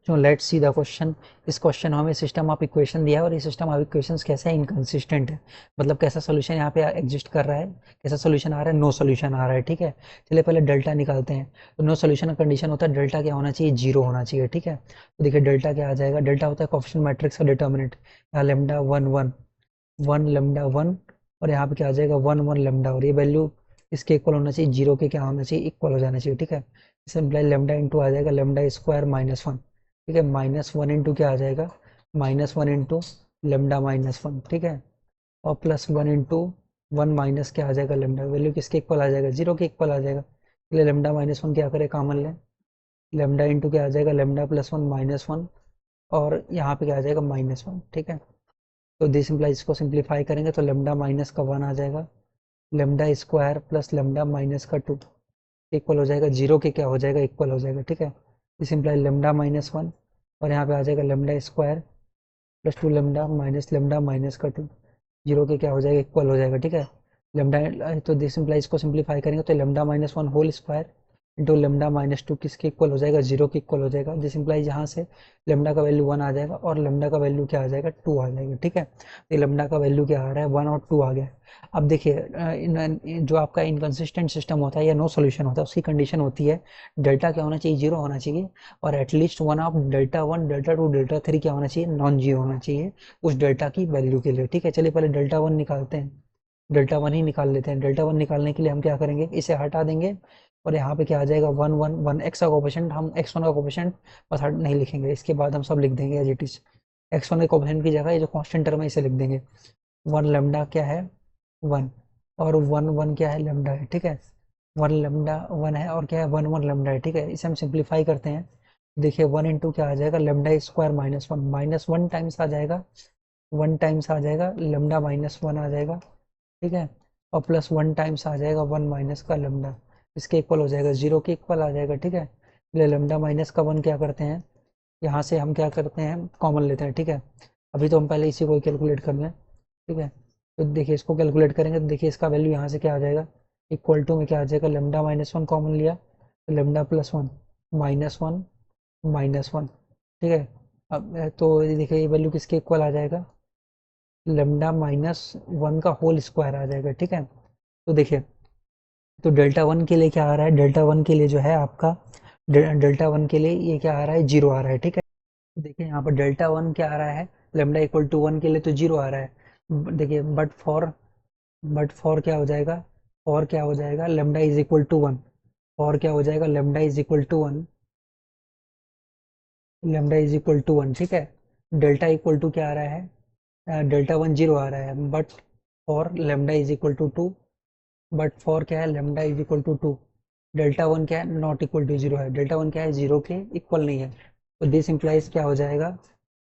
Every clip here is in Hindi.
बच्चों लेट्स सी द क्वेश्चन। इस क्वेश्चन हमें सिस्टम ऑफ इक्वेशन दिया है और ये सिस्टम ऑफ इक्वेशंस कैसे है, इनकंसिस्टेंट है। मतलब कैसा सोल्यूशन यहाँ पे एग्जिस्ट कर रहा है, कैसा सोल्यूशन आ रहा है, नो सोल्यूशन आ रहा है। ठीक है, चलिए पहले डेल्टा निकालते हैं। तो नो सोल्यूशन का कंडीशन होता है डेल्टा क्या होना चाहिए, जीरो होना चाहिए। ठीक है, तो देखिए डेल्टा क्या आ जाएगा, डेल्टा होता है कोएफिशिएंट मैट्रिक्स का डिटर्मिनेंट। यहाँ lambda one one, one lambda one, और यहाँ पे क्या आ जाएगा वन वन लेमडा, और ये वैल्यू इसके इक्वल होना चाहिए, जीरो के क्या होना चाहिए, इक्वल हो जाना चाहिए। ठीक है, इसे लेमडा इंटू आ जाएगा लेमडा स्क्वायर माइनस वन। ठीक है, माइनस वन इंटू क्या आ जाएगा, minus one into lambda minus one. ठीक है, और plus one into one minus क्या आ जाएगा लेमडा, वैल्यू किसके इक्वल आ जाएगा, जीरो के इक्वल आ जाएगा। इसलिए लेमडा माइनस वन क्या करे, कॉमन लें, लेमडा इंटू क्या आ जाएगा lambda plus one minus one, और यहाँ पे क्या आ जाएगा माइनस वन। ठीक है, तो दिस इम्प्लाइज इसको सिंप्लीफाई करेंगे तो लेमडा माइनस का वन आ जाएगा, lambda square plus lambda minus का टू इक्वल हो जाएगा, जीरो के क्या हो जाएगा, इक्वल हो जाएगा। ठीक है, this imply lambda minus one, और यहाँ पे आ जाएगा lambda square plus two lambda minus का टू, जीरो के क्या हो जाएगा, इक्वल हो जाएगा। ठीक है, लेमडा तो दिस इम्प्लाइज को सिंप्लीफाई करेंगे तो lambda minus one whole square into lambda minus two किसके इक्वल हो जाएगा, जीरो के इक्वल हो जाएगा। दिस इम्प्लाइज यहाँ से लेमडा का वैल्यू वन आ जाएगा और लेमडा का वैल्यू क्या आ जाएगा, टू आ जाएगा। ठीक है, तो लेमडा का वैल्यू क्या आ रहा है, वन और टू आ गया। अब देखिए जो आपका इनकंसिस्टेंट सिस्टम होता है या नो सोल्यूशन होता है, उसकी कंडीशन होती है डेल्टा क्या होना चाहिए, जीरो होना चाहिए, और at least one of delta one delta two delta three क्या होना चाहिए, नॉन जीरो होना चाहिए उस डेल्टा की वैल्यू के लिए। ठीक है, चलिए पहले डेल्टा वन निकालते हैं, डेल्टा वन ही निकाल लेते हैं। डेल्टा वन निकालने के लिए हम क्या करेंगे, इसे हटा देंगे, और यहाँ पे क्या आ जाएगा वन वन वन, एक्स का कोफिशिएंट, हम एक्स वन का कोफिशिएंट बस हट नहीं लिखेंगे, इसके बाद हम सब लिख देंगे as it is. X one के कोफिशिएंट की जगह ये जो कांस्टेंट टर्म है इसे लिख देंगे। वन लेमडा क्या है, वन, और वन वन क्या है, लेमडा है। ठीक है, वन लेमडा वन है और क्या है, वन वन लेमडा है। ठीक है, इसे हम सिंप्लीफाई करते हैं। देखिए वन इंटू क्या आ जाएगा, lambda square minus one, minus one times आ जाएगा, वन टाइम्स आ जाएगा लेमडा माइनस वन आ जाएगा। ठीक है, और प्लस वन टाइम्स आ जाएगा वन माइनस का लेमडा, इसके इक्वल हो जाएगा, जीरो के इक्वल आ जाएगा। ठीक है, इसलिए लेमडा माइनस का वन क्या करते हैं, यहाँ से हम क्या करते हैं, कॉमन लेते हैं। ठीक है, अभी तो हम पहले इसी को कैलकुलेट कर लें। ठीक है, तो देखिए इसको कैलकुलेट करेंगे तो देखिए इसका वैल्यू यहाँ से क्या आ जाएगा, इक्वल टू में क्या आ जाएगा, लेमडा माइनस वन कॉमन लिया तो lambda plus one minus one minus one. ठीक है, अब तो ये देखिए ये वैल्यू किसके इक्वल आ जाएगा, लेमडा माइनस वन का होल स्क्वायर आ जाएगा। ठीक है, तो देखिए तो डेल्टा वन के लिए क्या आ रहा है, डेल्टा वन के लिए जो है आपका डेल्टा वन के लिए ये क्या आ रहा है, जीरो आ रहा है। ठीक है, तो देखिए यहाँ पर डेल्टा वन क्या आ रहा है, लेमडा इक्वल टू वन के लिए तो जीरो आ रहा है। देखिए बट फॉर क्या हो जाएगा, फॉर क्या हो जाएगा, lambda is equal to one, for क्या हो जाएगा, lambda is equal to one, lambda is equal to one. ठीक है, डेल्टा इक्वल टू क्या आ रहा है, डेल्टा वन जीरो आ रहा है, but for lambda is equal to two, but for क्या है, lambda is equal to two, delta one क्या है, नॉट इक्वल टू जीरो है, डेल्टा वन क्या है, जीरो के इक्वल नहीं है। तो दिस इंप्लाइज क्या हो जाएगा,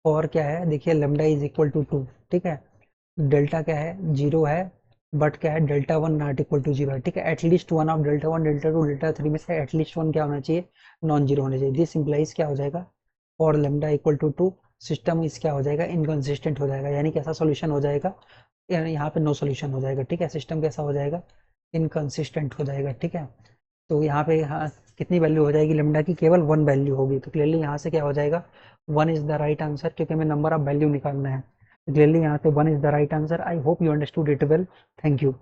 फॉर क्या है, देखिए lambda is equal to two. ठीक है, डेल्टा क्या है, जीरो है, बट क्या है, delta one not equal to zero है। ठीक है, at least one of delta one delta two delta three में से एटलीस्ट वन क्या होना चाहिए, नॉन जीरो होना चाहिए। दिस इंप्लाइज क्या हो जाएगा, for lambda equal to two, system इस क्या हो जाएगा, इनकंसिस्टेंट हो जाएगा, यानी कैसा सोल्यूशन हो जाएगा, यानी यहाँ पे नो सोल्यूशन हो जाएगा। ठीक है, सिस्टम कैसा हो जाएगा, इनकंसिस्टेंट हो जाएगा। ठीक है, तो यहाँ पे हाँ कितनी वैल्यू हो जाएगी लेमडा की, केवल वन वैल्यू होगी, तो क्लियरली यहाँ से क्या हो जाएगा, one is the right answer, क्योंकि हमें नंबर ऑफ वैल्यू निकालना है। क्लियरली यहाँ पे one is the right answer. I hope you understood it well. Thank you.